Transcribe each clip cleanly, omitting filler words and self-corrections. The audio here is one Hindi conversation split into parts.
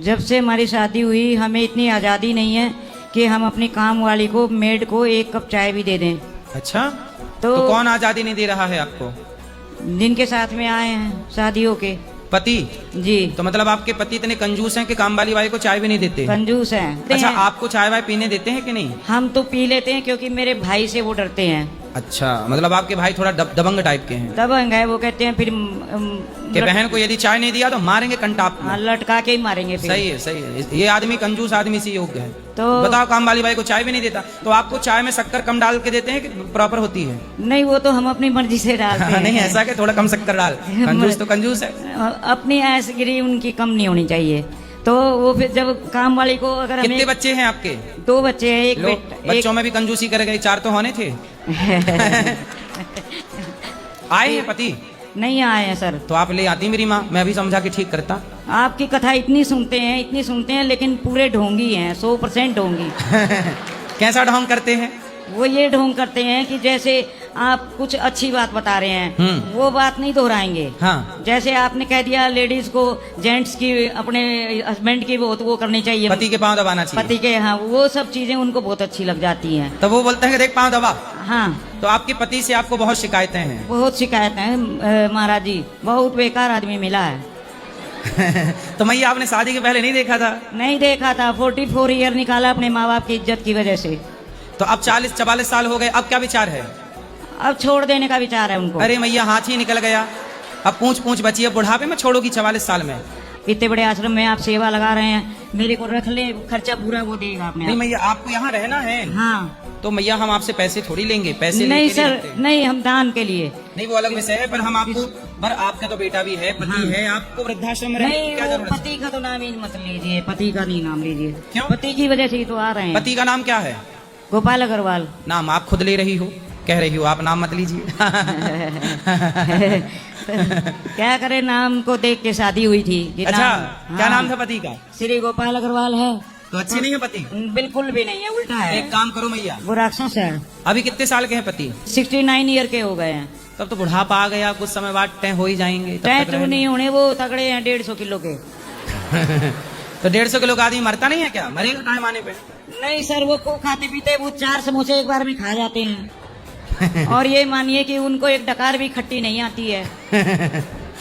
जब से हमारी शादी हुई हमें इतनी आज़ादी नहीं है कि हम अपनी काम वाली को, मेड को 1 कप चाय भी दे दें। अच्छा, तो कौन आजादी नहीं दे रहा है आपको? जिनके साथ में आए हैं शादियों के पति। जी। तो मतलब आपके पति इतने कंजूस हैं कि काम वाली बाई को चाय भी नहीं देते? कंजूस हैं। अच्छा, आपको चाय वाय पीने देते हैं कि नहीं? हम तो पी लेते हैं क्योंकि मेरे भाई से वो डरते हैं। अच्छा, मतलब आपके भाई थोड़ा दबंग टाइप के हैं? दबंग है, वो कहते हैं फिर कि बहन को यदि चाय नहीं दिया तो मारेंगे कंटाप में। लटका के ही मारेंगे फिर। सही है, सही है। ये आदमी कंजूस आदमी से योग्य है। तो बताओ, काम वाली बाई को चाय भी नहीं देता, तो आपको चाय में शक्कर कम डाल के देते हैं कि प्रॉपर होती है? नहीं, वो तो हम अपनी मर्जी से डालते हैं। नहीं, ऐसा कि थोड़ा कम शक्कर डाल। कंजूस तो कंजूस है। अपनी ऐसगिरी उनकी कम नहीं होनी चाहिए। तो वो फिर जब काम वाली को अगर कितने बच्चे हैं आपके? 2 बच्चे हैं। एक बच्चों में भी कंजूसी कर गए, 4 तो होने थे। आए हैं पति? नहीं आए हैं सर। तो आप ले आती मेरी माँ, मैं भी समझा के ठीक करता। आपकी कथा इतनी सुनते हैं लेकिन पूरे ढोंगी हैं, 100% ढोंगी। कैसा ढोंग करते हैं? वो ये ढोंग करते हैं कि जैसे आप कुछ अच्छी बात बता रहे हैं, वो बात नहीं दोहराएंगे। हाँ। जैसे आपने कह दिया लेडीज को जेंट्स की, अपने हस्बैंड की वो करनी चाहिए, पति के पांव दबाना चाहिए, पति के। हाँ, वो सब चीजें उनको बहुत अच्छी लग जाती हैं। तो वो बोलते हैं कि देख पांव दबा। हाँ। तो आपके पति से आपको बहुत शिकायतें हैं? बहुत शिकायतें हैं महाराज जी, बहुत बेकार आदमी मिला है। तो मैया आपने शादी के पहले नहीं देखा था? नहीं देखा था, 44 ईयर निकाला अपने माँ बाप की इज्जत की वजह से। तो अब 40-44 साल हो गए, अब क्या विचार है? अब छोड़ देने का विचार है उनको। अरे मैया, हाथ ही निकल गया, अब पूछ बची है। बुढ़ापे में छोड़ोगी 44 साल में? इतने बड़े आश्रम में आप सेवा लगा रहे हैं, मेरे को रख ले, खर्चा पूरा वो देगा आपने। नहीं मैया, आपको यहाँ रहना है। हाँ। तो मैया हम आपसे पैसे थोड़ी लेंगे, पैसे नहीं सर, नहीं, हम दान के लिए। नहीं, वो अलग विषय है, पर हम आपको, पर आपका तो बेटा भी है, पति है, आपको वृद्धाश्रम में रहने की क्या जरूरत है? पति का तो नाम ही मत लीजिए, पति का नहीं नाम लीजिए। क्यों? पति की वजह से ही तो आ रहे हैं। पति का नाम क्या है? गोपाल अग्रवाल। नाम आप खुद ले रही हो, कह रही हो आप नाम मत लीजिए। क्या करे, नाम को देख के शादी हुई थी। अच्छा, क्या नाम था पति का? श्री गोपाल अग्रवाल है। तो अच्छी नहीं है पति? बिल्कुल भी नहीं है, उल्टा है। एक काम करो मैया, वो राक्षस है। अभी कितने साल के हैं पति? 69 ईयर के हो गए हैं। तब तो बुढ़ापा आ गया, कुछ समय बाद तय हो ही जाएंगे। तय नहीं होने, वो तगड़े हैं 150 किलो के। तो 150 किलो का आदमी मरता नहीं है क्या? मरेगा टाइम आने पे? नहीं सर, वो को खाते पीते वो 4 समोसे एक बार में खा जाते हैं। और ये मानिए कि उनको एक डकार भी खट्टी नहीं आती है।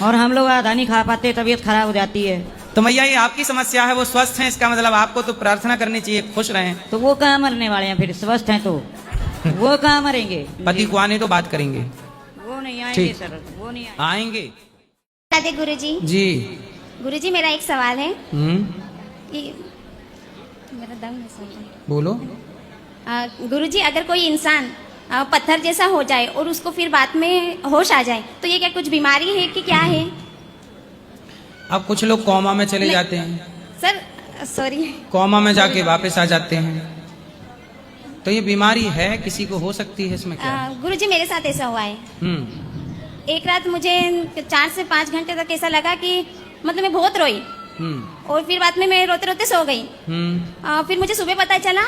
और हम लोग आधा नहीं खा पाते, तबीयत खराब हो जाती है। तो मैया, ये आपकी समस्या है, वो स्वस्थ हैं, इसका मतलब आपको तो प्रार्थना करनी चाहिए, खुश रहें। तो वो कहाँ मरने वाले हैं फिर? स्वस्थ हैं तो वो कहाँ मरेंगे? पति को आने तो बात करेंगे। वो नहीं आएंगे सर, वो नहीं आएंगे। राधे गुरुजी। जी गुरुजी, मेरा एक सवाल है कि मेरा दम नहीं सुन रहा। बोलो। गुरुजी, अगर कोई इंसान पत्थर जैसा हो जाए और उसको फिर बाद में होश आ जाए, तो ये क्या कुछ बीमारी है कि क्या है? अब कुछ लोग कोमा में चले जाते हैं सर, सॉरी, कोमा में जाके वापस आ जाते हैं, तो ये बीमारी है, किसी को हो सकती है, इसमें क्या? गुरुजी, मेरे साथ ऐसा हुआ है। एक रात मुझे 4 से 5 घंटे तक ऐसा लगा कि मतलब मैं बहुत रोई। और फिर बाद में मैं रोते रोते सो गई। फिर मुझे सुबह पता चला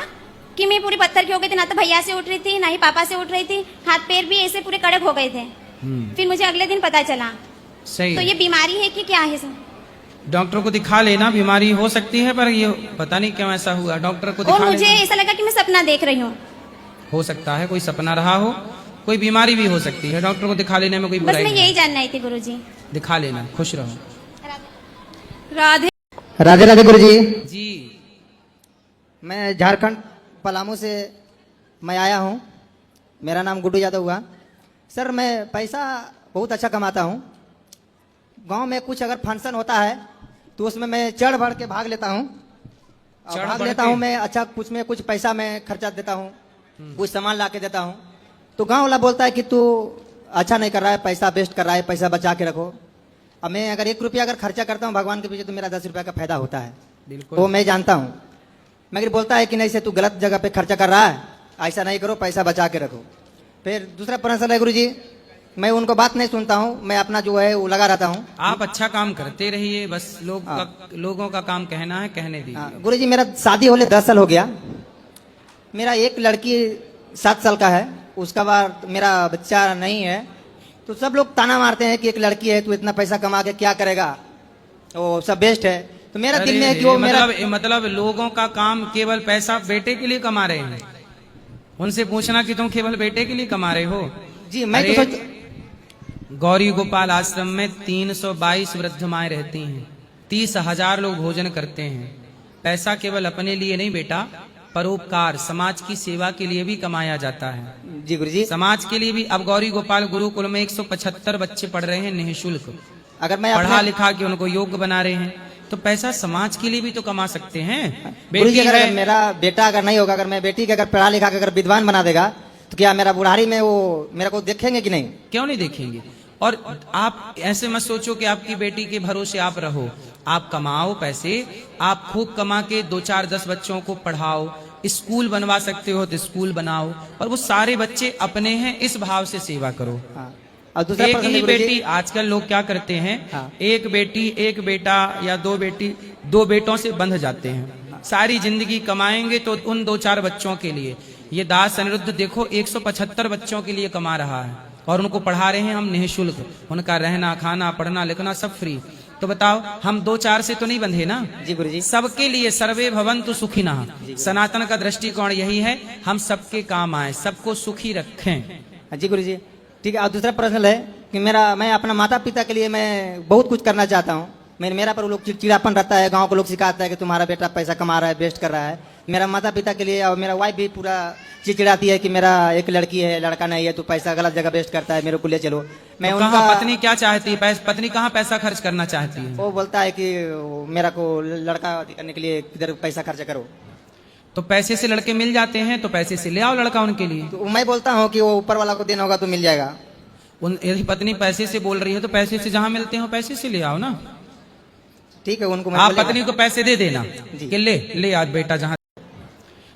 कि मैं पूरी पत्थर की हो गई थी, ना तो भैया से उठ रही थी, ना ही पापा से उठ रही थी, हाथ पैर भी ऐसे पूरे कड़क हो गए थे। फिर मुझे अगले दिन पता चला। सही। तो ये बीमारी है कि क्या है सर? डॉक्टर को दिखा लेना, बीमारी हो सकती है, पर ये पता नहीं क्यों ऐसा हुआ, डॉक्टर को दिखा और मुझे ऐसा लगा कि मैं सपना देख रही हूँ। हो सकता है कोई सपना रहा हो, कोई बीमारी भी हो सकती है, डॉक्टर को दिखा लेने में कोई बुराई बस मैं नहीं। यही जानना थी गुरुजी। दिखा लेना, खुश रहो। राधे राधे राधे गुरुजी। जी, मैं झारखंड पलामू से मैं आया हूँ। मेरा नाम गुड्डू यादव हुआ। सर, मैं पैसा बहुत अच्छा कमाता हूँ। गांव में कुछ अगर फंक्शन होता है तो उसमें मैं चढ़ बढ़ के भाग लेता हूँ। भाग लेता हूँ मैं, अच्छा कुछ में कुछ पैसा मैं खर्चा देता हूँ, कुछ सामान ला के देता हूँ। तो गांव वाला बोलता है कि तू अच्छा नहीं कर रहा है, पैसा वेस्ट कर रहा है, पैसा बचा के रखो। अब मैं अगर 1 रुपया अगर खर्चा करता हूँ भगवान के पीछे, तो मेरा 10 रुपया का फायदा होता है। बिल्कुल। वो मैं जानता हूँ। मगर बोलता है कि नहीं से तू गलत जगह पे खर्चा कर रहा है, ऐसा नहीं करो, पैसा बचा के रखो। फिर दूसरा प्रश्न है गुरुजी, मैं उनको बात नहीं सुनता हूँ, मैं अपना जो है वो लगा रहता हूँ। आप अच्छा काम करते रहिए, बस लोगों का काम कहना है, कहने दीजिए। गुरुजी, मेरा शादी होले 10 साल हो गया। मेरा एक लड़की 7 साल का है, उसका बाद मेरा बच्चा नहीं है। तो सब लोग ताना मारते हैं कि एक लड़की है, तू इतना पैसा कमा के क्या करेगा, वो सब बेस्ट है। तो मेरा दिल में है कि वो मेरा मतलब लोगों का काम केवल पैसा बेटे के लिए कमा रहे हैं। उनसे पूछना कि तुम केवल बेटे के लिए कमा रहे हो। जी मैं तो अरे, गौरी गोपाल आश्रम में 322 वृद्ध माएं रहती हैं, 30,000 लोग भोजन करते हैं। पैसा केवल अपने लिए नहीं बेटा, परोपकार समाज की सेवा के लिए भी कमाया जाता है। जी गुरुजी, समाज के लिए भी। अब गौरी गोपाल गुरुकुल में 175 बच्चे पढ़ रहे हैं निःशुल्क, अगर मैं पढ़ा लिखा के उनको योग्य बना रहे हैं, तो पैसा समाज के लिए भी तो कमा सकते हैं। गुरुजी बेटी अगर है, मेरा बेटा अगर नहीं होगा, अगर मैं बेटी के अगर पढ़ा लिखा के अगर विद्वान बना देगा, तो क्या मेरा बुढ़ारी में वो मेरे को देखेंगे कि नहीं? क्यों नहीं देखेंगे। और आप ऐसे मत सोचो कि आपकी बेटी के भरोसे आप रहो। आप कमाओ पैसे, आप खूब कमा के 2, 4, 10 बच्चों को पढ़ाओ, स्कूल बनवा सकते हो तो स्कूल बनाओ, और वो सारे बच्चे अपने हैं इस भाव से सेवा करो। हाँ। और दूसरा एक प्रश्न ही गुरुजी, बेटी, आजकल लोग क्या करते हैं, हाँ। एक बेटी एक बेटा या 2 बेटी 2 बेटों से बंध जाते हैं। सारी जिंदगी कमाएंगे तो उन 2, 4 बच्चों के लिए। ये दास अनिरुद्ध देखो 175 बच्चों के लिए कमा रहा है और उनको पढ़ा रहे हैं हम निःशुल्क। उनका रहना खाना पढ़ना लिखना सब फ्री। तो बताओ हम 2, 4 से तो नहीं बंधे ना। जी गुरुजी, सबके लिए सर्वे भवन्तु सुखिनः। सनातन का दृष्टिकोण यही है, हम सबके काम आए, सबको सुखी रखें। जी गुरुजी ठीक है। और दूसरा प्रश्न है कि मैं अपना माता पिता के लिए मैं बहुत कुछ करना चाहता हूँ। मेरा पर लोग चिड़चिड़ापन रहता है, गांव के लोग सिखाता है कि तुम्हारा बेटा पैसा कमा रहा है, वेस्ट कर रहा है। मेरा माता पिता के लिए और मेरा वाइफ भी पूरा चिड़चिड़ाती है कि मेरा एक लड़की है लड़का नहीं है, तो पैसा गलत जगह वेस्ट करता है, मेरे को ले चलो। मैं तो उनका कहाँ पत्नी क्या चाहती है, पत्नी कहाँ पैसा खर्च करना चाहती है? वो बोलता है कि मेरा को लड़का करने के लिए किधर पैसा खर्च करो। तो पैसे से लड़के मिल जाते हैं, तो पैसे से ले आओ लड़का उनके लिए। तो मैं बोलता हूँ कि वो ऊपर वाला को देना होगा तो मिल जाएगा। यदि पत्नी पैसे से बोल रही है तो पैसे से जहां मिलते हो पैसे से ले आओ ना। ठीक है, उनको मैं आप बोलेगा। पत्नी को पैसे दे देना कि ले आज बेटा जहां।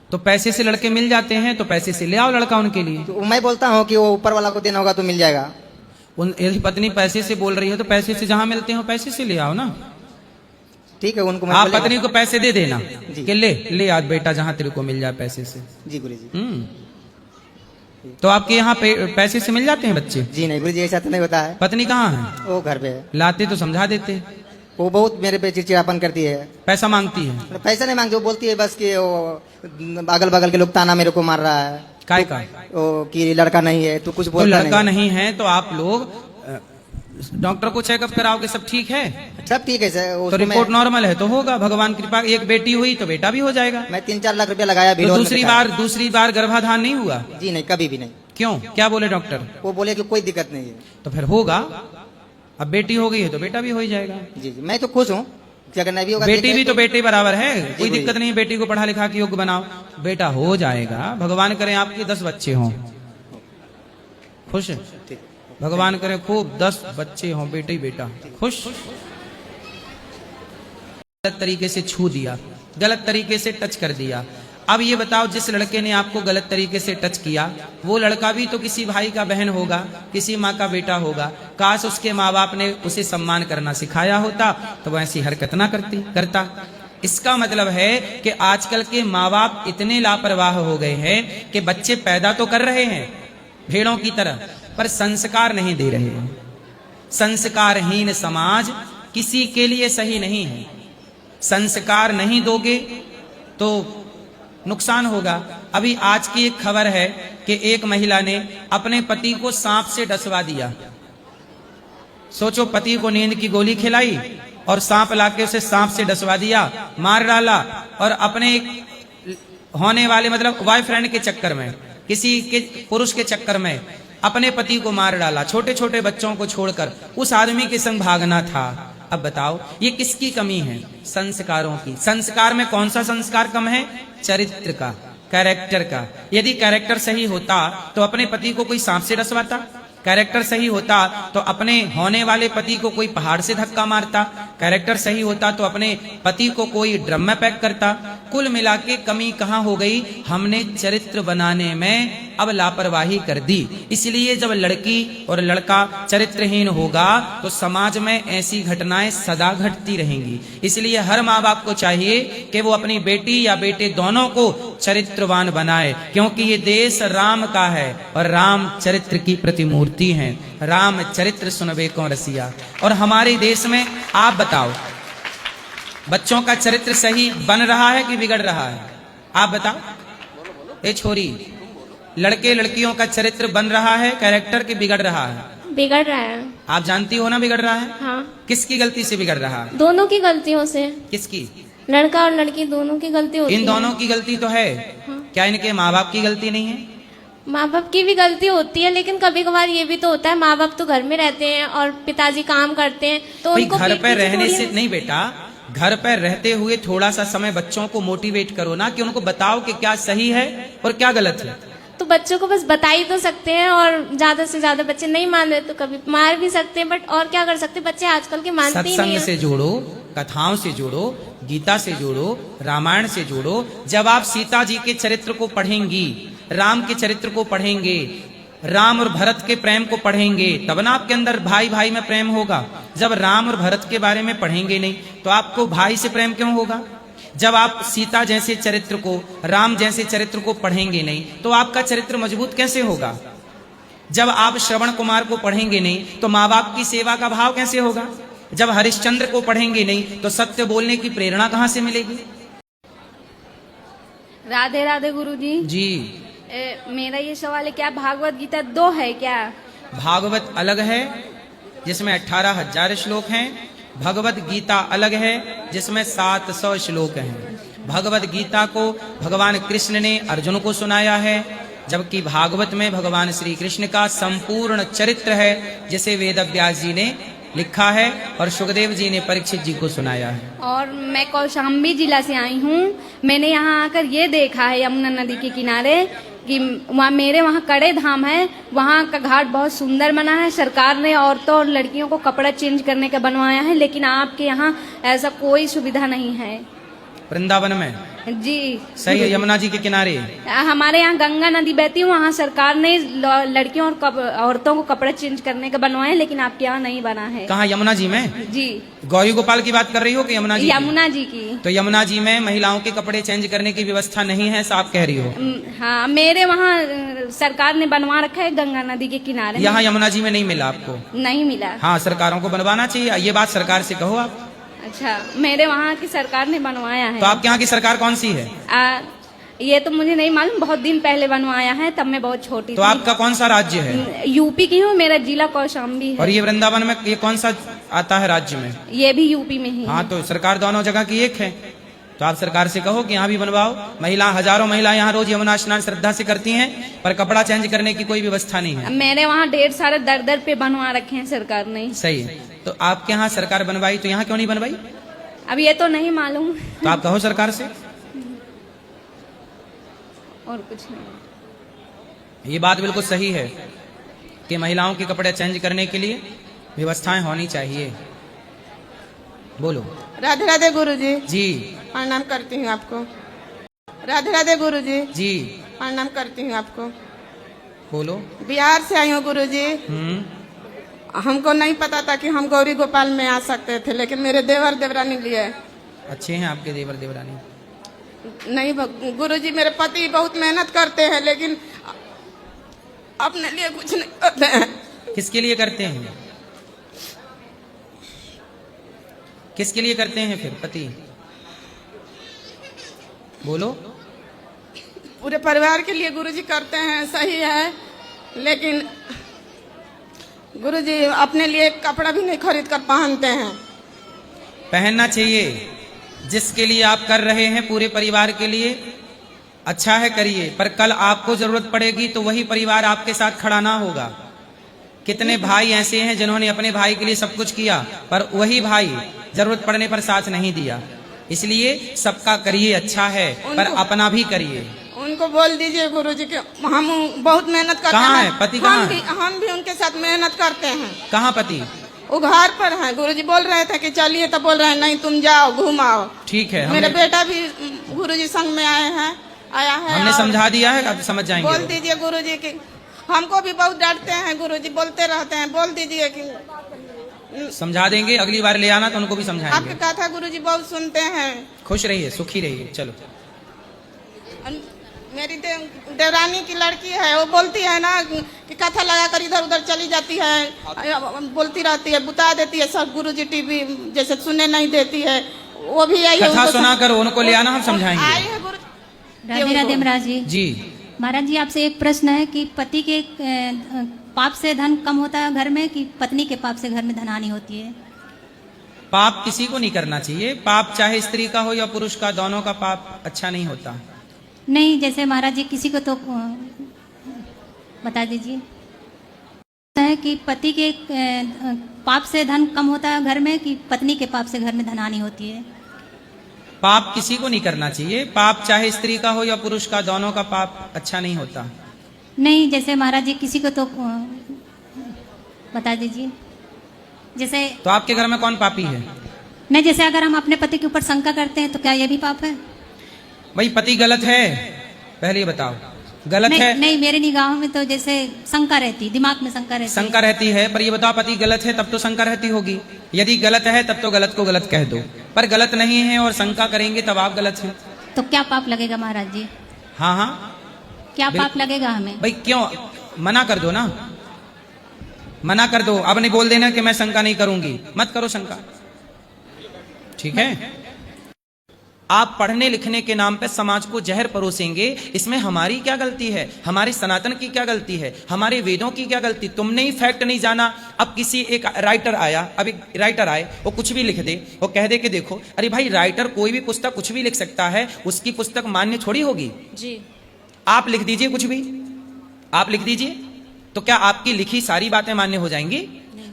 तो पैसे से लड़के मिल जाते हैं, तो पैसे से ले आओ लड़का उनके लिए। तो मैं बोलता हूँ कि वो ऊपर वाला को देना होगा तो मिल जाएगा। यदि पत्नी पैसे से बोल रही है तो पैसे से जहां मिलते हो पैसे से ले आओ ना। ठीक है, उनको मैं आप बोलेगा। पत्नी को पैसे दे देना जी। कि ले आज बेटा जहां तेरे को मिल जाए पैसे से। जी गुरुजी। तो आपके यहाँ पैसे से मिल जाते हैं बच्चे? जी नहीं गुरुजी, ऐसा तो नहीं होता है। पत्नी कहाँ है? वो घर पे है। लाते तो समझा देते। वो बहुत मेरे पे चिड़चिड़ापन करती है। पैसा मांगती है? पैसा नहीं मांगती, वो बोलती है बस कि वो अगल बगल के लोग ताना मेरे को मार रहा है। काय का? वो कि लड़का नहीं है, तो कुछ तो बोलता लड़का नहीं है तो आप लोग डॉक्टर को चेकअप कराओगे, सब ठीक है? सब ठीक है सर। तो उसको रिपोर्ट नॉर्मल है तो होगा, भगवान कृपा। एक बेटी हुई तो बेटा भी हो जाएगा। मैं 3-4 लाख रुपया लगाया, तो विरोध में दूसरी बार गर्भाधान नहीं हुआ? जी नहीं, कभी भी नहीं। क्यों, क्या बोले डॉक्टर? वो बोले कि कोई दिक्कत नहीं है। तो फिर होगा। अब बेटी हो गई है तो बेटा भी हो ही जाएगा। जी जी, मैं तो खुश हूँ कि अगर नहीं भी होगा। बेटी भी तो बेटे बराबर है, कोई जी, दिक्कत नहीं है। बेटी को पढ़ा लिखा के योग्य बनाओ, बेटा हो जाएगा। भगवान करे आपके 10 बच्चे हों, खुश? ठीक। भगवान करे खूब 10 बच्चे हों, बेटे ही बेटा, खुश? गलत तरीके से छू दिया, गलत तरीके से टच कर दिया। अब ये बताओ, जिस लड़के ने आपको गलत तरीके से टच किया, वो लड़का भी तो किसी भाई का बहन होगा, किसी माँ का बेटा होगा। काश उसके माँ बाप ने उसे सम्मान करना सिखाया होता तो वो ऐसी हरकत ना करता। इसका मतलब है कि आजकल के माँ बाप इतने लापरवाह हो गए हैं कि बच्चे पैदा तो कर रहे हैं भेड़ों की तरह, पर संस्कार नहीं दे रहे हैं। संस्कारहीन समाज किसी के लिए सही नहीं है। संस्कार नहीं दोगे तो नुकसान होगा। अभी आज की एक खबर है कि एक महिला ने अपने पति को सांप से डसवा दिया। सोचो, पति को नींद की गोली खिलाई और सांप लाके उसे सांप से डसवा दिया, मार डाला, और अपने होने वाले मतलब बॉयफ्रेंड के चक्कर में, किसी के पुरुष के चक्कर में अपने पति को मार डाला। छोटे छोटे बच्चों को छोड़कर उस आदमी के संग भागना था। अब बताओ ये किसकी कमी है? संस्कारों की। संस्कार में कौन सा संस्कार कम है? चरित्र का, कैरेक्टर का। यदि कैरेक्टर सही होता तो अपने पति को कोई सांप से डसवाता? कैरेक्टर सही होता तो अपने होने वाले पति को कोई पहाड़ से धक्का मारता? कैरेक्टर सही होता तो अपने पति को कोई ड्रम में पैक करता? कुल मिला के कमी कहाँ हो गई? हमने चरित्र बनाने में अब लापरवाही कर दी। इसलिए जब लड़की और लड़का चरित्रहीन होगा तो समाज में ऐसी घटनाएं सदा घटती रहेंगी। इसलिए हर माँ बाप को चाहिए कि वो अपनी बेटी या बेटे दोनों को चरित्रवान बनाए, क्योंकि ये देश राम का है और राम चरित्र की प्रतिमूर्ति है। राम चरित्र सुनबे को रसिया। और हमारे देश में आप बताओ, बच्चों का चरित्र सही बन रहा है कि बिगड़ रहा है? आप बताओ। ए छोरी, लड़के लड़कियों का चरित्र बन रहा है, कैरेक्टर कि बिगड़ रहा है? बिगड़ रहा है। आप जानती हो ना बिगड़ रहा है। हाँ, किसकी गलती से बिगड़ रहा है? दोनों की गलतियों से। किसकी? लड़का और लड़की दोनों की गलती होती है। इन दोनों की गलती तो है। क्या इनके माँ बाप की गलती नहीं है? माँ बाप की भी गलती होती है, लेकिन कभी कभार ये भी तो होता है, माँ बाप तो घर में रहते हैं और पिताजी काम करते हैं, तो भाई उनको घर पीठ पे पीछे रहने थोड़ी से ना- नहीं बेटा, घर पर रहते हुए थोड़ा सा समय बच्चों को मोटिवेट करो ना, कि उनको बताओ कि क्या सही है और क्या गलत है। तो बच्चों को बस बता ही तो सकते हैं, और ज्यादा से ज्यादा बच्चे नहीं मान रहे तो कभी मार भी सकते हैं, बट और क्या कर सकते हैं, बच्चे आजकल के मानते ही नहीं सत्संग है। से जोड़ो, कथाओं से जोड़ो, गीता से जोड़ो, रामायण से जोड़ो। जब आप सीता जी के चरित्र को पढ़ेंगी, राम के चरित्र को पढ़ेंगे, राम और भरत के प्रेम को पढ़ेंगे, तब ना आपके अंदर भाई भाई में प्रेम होगा। जब राम और भरत के बारे में पढ़ेंगे नहीं तो आपको भाई से प्रेम क्यों होगा? जब आप सीता जैसे चरित्र को, राम जैसे चरित्र को पढ़ेंगे नहीं तो आपका चरित्र मजबूत कैसे होगा? जब आप श्रवण कुमार को पढ़ेंगे नहीं तो माँ बाप की सेवा का भाव कैसे होगा? जब हरिश्चंद्र को पढ़ेंगे नहीं तो सत्य बोलने की प्रेरणा कहाँ से मिलेगी? राधे राधे गुरुजी। जी, मेरा ये सवाल है, क्या भागवत गीता 2 है क्या? भागवत अलग है जिसमें 18,000 श्लोक हैं, भगवत गीता अलग है जिसमें 700 श्लोक हैं। भगवत गीता को भगवान कृष्ण ने अर्जुन को सुनाया है, जबकि भागवत में भगवान श्री कृष्ण का संपूर्ण चरित्र है, जिसे वेद व्यास जी ने लिखा है और सुखदेव जी ने परीक्षित जी को सुनाया है। और मैं कौशाम्बी जिला से आई हूँ। मैंने यहाँ आकर ये देखा है यमुना नदी के किनारे कि मेरे वहाँ कड़े धाम है, वहाँ का घाट बहुत सुंदर बना है। सरकार ने औरतों और लड़कियों को कपड़ा चेंज करने का बनवाया है, लेकिन आपके यहाँ ऐसा कोई सुविधा नहीं है। वृंदावन में जी सही है, यमुना जी के किनारे। हमारे यहाँ गंगा नदी बहती है, वहाँ सरकार ने लड़कियों और औरतों को कपड़ा चेंज करने का बनवाया है, लेकिन आपके यहाँ नहीं बना है। कहाँ? यमुना जी में? जी, गौरी गोपाल की बात कर रही हो कि यमुना जी? यमुना जी की। तो यमुना जी में महिलाओं के कपड़े चेंज करने की व्यवस्था नहीं है, ऐसा आप कह रही हो? हाँ, मेरे वहाँ सरकार ने बनवा रखा है गंगा नदी के किनारे। यहाँ यमुना जी में नहीं मिला आपको? नहीं मिला। हाँ, सरकारों को बनवाना चाहिए, ये बात सरकार से कहो आप। अच्छा, मेरे वहाँ की सरकार ने बनवाया है। तो आपके यहाँ की सरकार कौन सी है? ये तो मुझे नहीं मालूम, बहुत दिन पहले बनवाया है, तब मैं बहुत छोटी तो थी। आपका कौन सा राज्य है? यूपी की हूँ, मेरा जिला कौशाम्बी है। और ये वृंदावन में ये कौन सा आता है राज्य में? ये भी यूपी में ही। हाँ, तो सरकार दोनों जगह की एक है, तो आप सरकार से कहो कि यहाँ भी बनवाओ। महिला, हजारों महिला यहाँ रोज यमुना स्नान श्रद्धा से करती हैं, पर कपड़ा चेंज करने की कोई व्यवस्था नहीं है। मेरे वहाँ ढेर सारे दर दर पे बनवा रखे हैं सरकार ने। सही है, तो आपके यहाँ सरकार बनवाई तो यहाँ क्यों नहीं बनवाई? अब ये तो नहीं मालूम। तो आप कहो सरकार से। और कुछ नहीं। ये बात बिल्कुल सही है कि महिलाओं के कपड़े चेंज करने के लिए व्यवस्थाएं होनी चाहिए। बोलो। राधे राधे गुरुजी। जी प्रणाम करती हूँ आपको। राधे राधे गुरुजी। जी प्रणाम करती हूँ आपको। बोलो। बिहार से आई हूँ गुरुजी। हमको नहीं पता था कि हम गौरी गोपाल में आ सकते थे, लेकिन मेरे देवर देवरानी लिए। अच्छे हैं आपके देवर देवरानी? नहीं गुरुजी, मेरे पति बहुत मेहनत करते हैं, लेकिन अपने लिए कुछ नहीं करते हैं। किसके लिए करते हैं? किसके लिए करते हैं फिर पति? बोलो। पूरे परिवार के लिए गुरुजी करते हैं, सही है, लेकिन गुरुजी अपने लिए कपड़ा भी नहीं खरीद कर पहनते हैं। पहनना चाहिए, जिसके लिए आप कर रहे हैं पूरे परिवार के लिए अच्छा है, करिए, पर कल आपको जरूरत पड़ेगी तो वही परिवार आपके साथ खड़ा ना होगा। कितने भाई ऐसे हैं जिन्होंने अपने भाई के लिए सब कुछ किया, पर वही भाई जरूरत पड़ने पर साथ नहीं दिया। इसलिए सबका करिए, अच्छा है, पर अपना भी करिए। उनको बोल दीजिए गुरुजी कि हम बहुत मेहनत करते हैं। कहाँ है पति? कहाँ है? हम भी उनके साथ मेहनत करते हैं। कहाँ पति? वो घर पर है। गुरुजी बोल रहे थे कि चलिए, तो बोल रहे हैं नहीं, तुम जाओ घुमाओ। ठीक है, मेरा बेटा भी गुरुजी संग में आया है। हमने समझा दिया है, अब समझ जाएंगे। बोल दीजिए गुरुजी कि हमको भी बहुत डांटते हैं गुरुजी, बोलते रहते हैं। बोल दीजिए कि समझा देंगे, अगली बार ले आना तो उनको भी आपकी समझाएंगे। कथा गुरुजी बहुत सुनते हैं। खुश रहिए, सुखी रहिए। चलो। मेरी देवरानी की लड़की है, वो बोलती है ना कि कथा लगा कर इधर उधर चली जाती है, बोलती रहती है, बुता देती है सब। गुरुजी टीवी जैसे सुनने नहीं देती है। वो भी आई है, कथा उनको सुना करो, उनको ले आना, हम समझाएंगे। आई है गुरु राधे राधे महाराज जी। जी महाराज जी आपसे एक प्रश्न है कि पति के पाप से धन कम होता है घर में, कि पत्नी के पाप से घर में धन हानि होती है? पाप किसी को नहीं करना चाहिए। पाप चाहे स्त्री का हो या पुरुष का, दोनों का पाप अच्छा नहीं होता। नहीं, जैसे महाराज जी किसी को तो बता दीजिए है कि पति के पाप से धन कम होता है घर में, कि पत्नी के पाप से घर में धन हानि होती है? पाप किसी को नहीं करना चाहिए। पाप चाहे स्त्री का हो या पुरुष का, दोनों का पाप अच्छा नहीं होता। नहीं, जैसे महाराज जी किसी को तो बता दीजिए। जैसे तो आपके घर में कौन पापी है? नहीं, जैसे अगर हम अपने पति के ऊपर शंका करते हैं तो क्या ये भी पाप है? भाई पति गलत है, पहले ये बताओ, गलत नहीं, है? नहीं, मेरे निगाहों में तो जैसे शंका रहती, दिमाग में शंका रहती। शंका रहती है, पर ये बताओ पति गलत है तब तो शंका रहती होगी। यदि गलत है तब तो गलत को गलत कह दो, पर गलत नहीं है और शंका करेंगे तब आप गलत हैं। तो क्या पाप लगेगा महाराज जी? हाँ हाँ, क्या पाप लगेगा हमें? भाई क्यों मना कर दो ना, मना कर दो। अब नहीं बोल देना कि मैं शंका नहीं करूंगी, मत करो शंका, ठीक है? आप पढ़ने लिखने के नाम पे समाज को जहर परोसेंगे, इसमें हमारी क्या गलती है? हमारे सनातन की क्या गलती है? हमारे वेदों की क्या गलती? तुमने ही फैक्ट नहीं जाना। अब किसी एक राइटर आया, अब एक राइटर आए, वो कुछ भी लिख दे, वो कह दे कि देखो, अरे भाई राइटर कोई भी पुस्तक कुछ भी लिख सकता है, उसकी पुस्तक मान्य थोड़ी होगी। जी। आप लिख दीजिए कुछ भी, आप लिख दीजिए, तो क्या आपकी लिखी सारी बातें मान्य हो जाएंगी?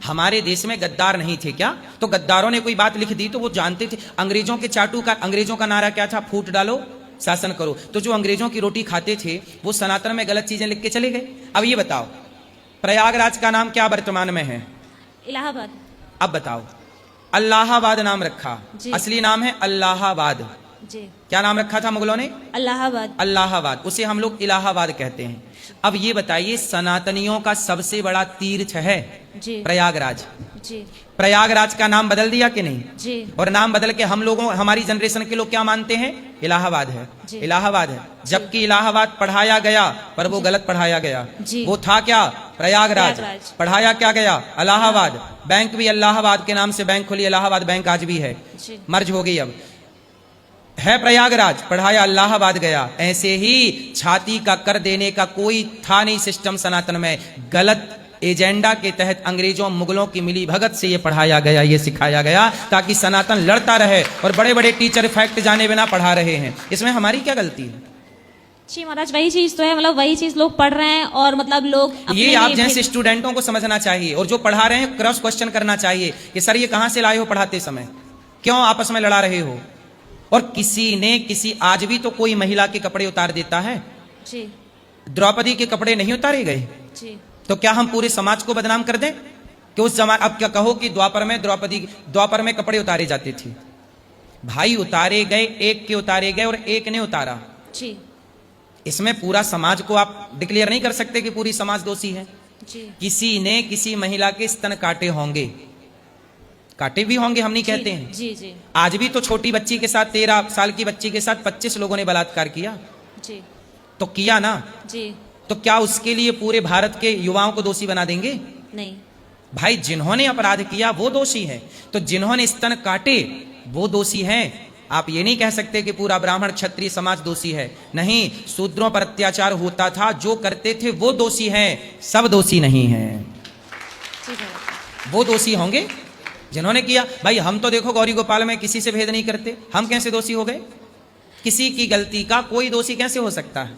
हमारे देश में गद्दार नहीं थे क्या? तो गद्दारों ने कोई बात लिख दी तो वो जानते थे। अंग्रेजों के चाटू का, अंग्रेजों का नारा क्या था? फूट डालो, शासन करो। तो जो अंग्रेजों की रोटी खाते थे वो सनातन में गलत चीजें लिख के चले गए। अब ये बताओ, प्रयागराज का नाम क्या वर्तमान में है? इलाहाबाद। अब बताओ, अल्लाहाबाद नाम रखा, असली नाम है अल्लाहाबाद। जी। क्या नाम रखा था मुगलों ने? अल्लाहाबाद। अल्लाहाबाद, उसे हम लोग इलाहाबाद कहते हैं। अब ये बताइए, सनातनियों का सबसे बड़ा तीर्थ है जी। प्रयागराज। जी। प्रयागराज का नाम बदल दिया कि नहीं? जी। और नाम बदल के हम लोगों, हमारी जनरेशन के लोग क्या मानते हैं? इलाहाबाद है, इलाहाबाद है। जबकि इलाहाबाद पढ़ाया गया, पर वो गलत पढ़ाया गया। जी। वो था क्या? प्रयागराज। पढ़ाया क्या गया? इलाहाबाद। बैंक भी इलाहाबाद के नाम से बैंक खुली, इलाहाबाद बैंक आज भी है, मर्ज हो गई, अब है प्रयागराज, पढ़ाया इलाहाबाद गया। ऐसे ही छाती का कर देने का कोई था नहीं सिस्टम सनातन में। गलत एजेंडा के तहत अंग्रेजों मुगलों की मिली भगत से ये पढ़ाया गया, ये सिखाया गया, ताकि सनातन लड़ता रहे। और बड़े बड़े टीचर फैक्ट जाने बिना पढ़ा रहे हैं, इसमें हमारी क्या गलती है? जी महाराज, वही चीज तो है, मतलब वही चीज लोग पढ़ रहे हैं और मतलब लोग ये आप जैसे स्टूडेंटों को समझना चाहिए, और जो पढ़ा रहे हैं क्रॉस क्वेश्चन करना चाहिए कि सर ये कहां से लाए हो पढ़ाते समय, क्यों आपस में लड़ा रहे हो? और किसी आज भी तो कोई महिला के कपड़े उतार देता है। जी। द्रौपदी के कपड़े नहीं उतारे गए, जी। तो क्या हम पूरे समाज को बदनाम कर दें कि उस जमाने? अब क्या कहो कि द्वापर में कपड़े उतारे जाते थे। भाई उतारे गए, एक के उतारे गए और एक ने उतारा। जी। इसमें पूरा समाज को आप डिक्लेयर नहीं कर सकते कि पूरी समाज दोषी है। जी। किसी ने किसी महिला के स्तन काटे होंगे, काटे भी होंगे, हम नहीं कहते हैं। जी। जी। आज भी तो छोटी बच्ची के साथ, 13 साल की बच्ची के साथ 25 लोगों ने बलात्कार किया। जी। तो किया ना? जी। तो क्या उसके लिए पूरे भारत के युवाओं को दोषी बना देंगे? नहीं। भाई जिन्होंने अपराध किया वो दोषी है, तो जिन्होंने स्तन काटे वो दोषी हैं। आप ये नहीं कह सकते कि पूरा ब्राह्मण क्षत्रिय समाज दोषी है। नहीं, शूद्रों पर अत्याचार होता था, जो करते थे वो दोषी हैं, सब दोषी नहीं हैं। वो दोषी होंगे जिन्होंने किया। भाई हम तो देखो गौरी गोपाल में किसी से भेद नहीं करते, हम कैसे दोषी हो गए? किसी की गलती का कोई दोषी कैसे हो सकता है?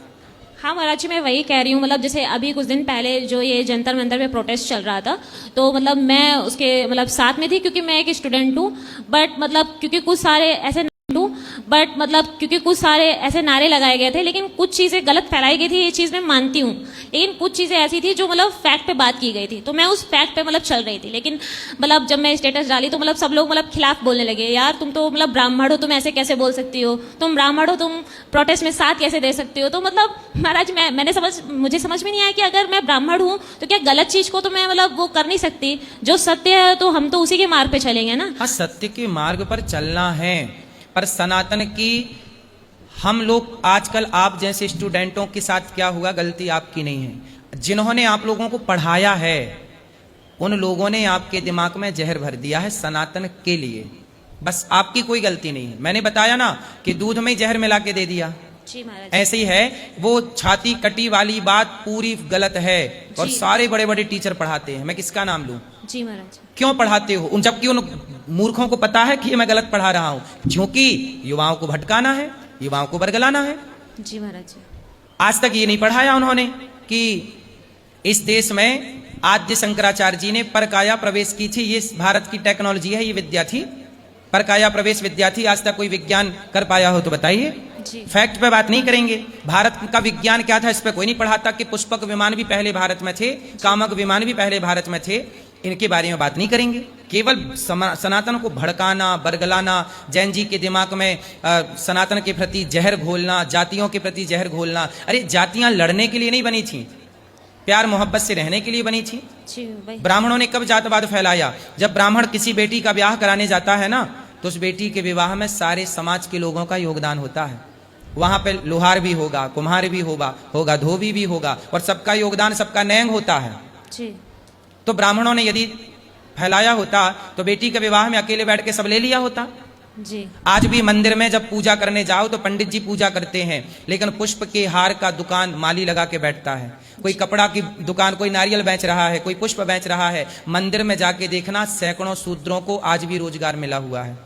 हाँ महाराज जी, मैं वही कह रही हूँ, मतलब जैसे अभी कुछ दिन पहले जो ये जंतर मंतर पे प्रोटेस्ट चल रहा था, तो मतलब मैं उसके मतलब साथ में थी, क्योंकि मैं एक स्टूडेंट हूँ। बट मतलब क्योंकि कुछ सारे ऐसे नारे लगाए गए थे, लेकिन कुछ चीज़ें गलत फैलाई गई थी, ये चीज़ मैं मानती हूँ। लेकिन कुछ चीज़ें ऐसी थी जो मतलब फैक्ट पे बात की गई थी, तो मैं उस फैक्ट पे मतलब चल रही थी। लेकिन मतलब जब मैं स्टेटस डाली तो मतलब सब लोग मतलब खिलाफ बोलने लगे, यार तुम तो मतलब ब्राह्मण हो, तुम ऐसे कैसे बोल सकती हो, तुम ब्राह्मण हो, तुम प्रोटेस्ट में साथ कैसे दे सकती हो? तो मतलब महाराज मुझे समझ में नहीं आया कि अगर मैं ब्राह्मण हूँ तो क्या गलत चीज़ को तो मैं मतलब वो कर नहीं सकती? जो सत्य है तो हम तो उसी के मार्ग पे चलेंगे ना। हाँ, सत्य के मार्ग पर चलना है, पर सनातन की हम लोग आजकल आप जैसे स्टूडेंटों के साथ क्या हुआ, गलती आपकी नहीं है। जिन्होंने आप लोगों को पढ़ाया है उन लोगों ने आपके दिमाग में जहर भर दिया है सनातन के लिए। बस आपकी कोई गलती नहीं है। मैंने बताया ना कि दूध में जहर मिला के दे दिया, जी महाराज। ऐसे ही है। वो छाती कटी वाली बात पूरी गलत है और जी। सारे बड़े बड़े टीचर पढ़ाते हैं। मैं किसका नाम लूं? जी महाराज। क्यों पढ़ाते हो उन, जबकि उन मूर्खों को पता है कि ये मैं गलत पढ़ा रहा हूं, क्योंकि युवाओं को भटकाना है, युवाओं को बरगलाना है। जी महाराज। आज तक ये नहीं पढ़ाया उन्होंने कि इस देश में आद्य शंकराचार्य जी ने परकाया प्रवेश की थी। ये भारत की टेक्नोलॉजी है, ये विद्या थी, परकाया प्रवेश विद्या थी। आज तक कोई विज्ञान कर पाया हो तो बताइए। जी। फैक्ट पे बात नहीं करेंगे। भारत का विज्ञान क्या था इस पे कोई नहीं पढ़ाता कि पुष्पक विमान भी पहले भारत में थे, कामक विमान भी पहले भारत में थे। इनके बारे में बात नहीं करेंगे। केवल सनातन को भड़काना, बरगलाना, जैन जी के दिमाग में सनातन के प्रति जहर घोलना, जातियों के प्रति जहर घोलना। अरे जातियां लड़ने के लिए नहीं बनी थी, प्यार मोहब्बत से रहने के लिए बनी थी। जी भाई। ब्राह्मणों ने कब जातवाद फैलाया? जब ब्राह्मण किसी बेटी का ब्याह कराने जाता है ना, तो उस बेटी के विवाह में सारे समाज के लोगों का योगदान होता है। वहां पे लोहार भी होगा, कुम्हार भी होगा, धोबी भी होगा, और सबका योगदान, सबका नैंग होता है। जी। तो ब्राह्मणों ने यदि फैलाया होता तो बेटी के विवाह में अकेले बैठ के सब ले लिया होता। जी। आज भी मंदिर में जब पूजा करने जाओ तो पंडित जी पूजा करते हैं, लेकिन पुष्प के हार का दुकान माली लगा के बैठता है। कोई कपड़ा की दुकान, कोई नारियल बेच रहा है, कोई पुष्प बेच रहा है। मंदिर में जाके देखना, सैकड़ों शूद्रों को आज भी रोजगार मिला हुआ है।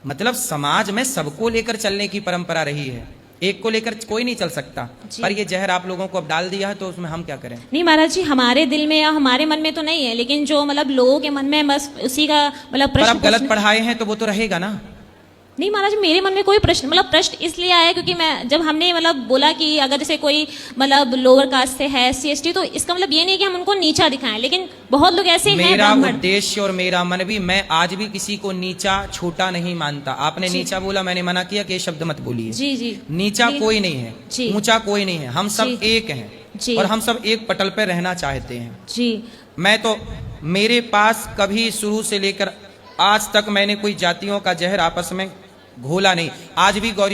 मतलब समाज में सबको लेकर चलने की परंपरा रही है, एक को लेकर कोई नहीं चल सकता। पर ये जहर आप लोगों को अब डाल दिया है, तो उसमें हम क्या करें? नहीं महाराज जी, हमारे दिल में या हमारे मन में तो नहीं है, लेकिन जो मतलब लोगों के मन में बस उसी का मतलब पर प्रश्न आप गलत पढ़ाए हैं तो वो तो रहेगा ना। नहीं महाराज, मेरे मन में कोई प्रश्न मतलब प्रश्न इसलिए आया क्योंकि मैं जब हमने मतलब बोला कि अगर जैसे कोई मतलब लोअर कास्ट से है, SC/ST, तो इसका मतलब ये नहीं कि हम उनको नीचा दिखाएं, लेकिन बहुत लोग ऐसे हैं मेरा ब्राह्मण। उद्देश्य और मेरा मन भी, मैं आज भी किसी को नीचा छोटा नहीं मानता। आपने नीचा बोला, मैंने मना किया कि ये शब्द मत बोलिए। जी जी। नीचा कोई नहीं है, जी। ऊंचा कोई नहीं है, हम सब जी। एक हैं। जी। और हम सब एक पटल पे रहना चाहते हैं। जी। मैं तो, मेरे पास कभी शुरू से लेकर आज तक मैंने कोई जातियों का जहर आपस में घोला नहीं। आज भी गौरी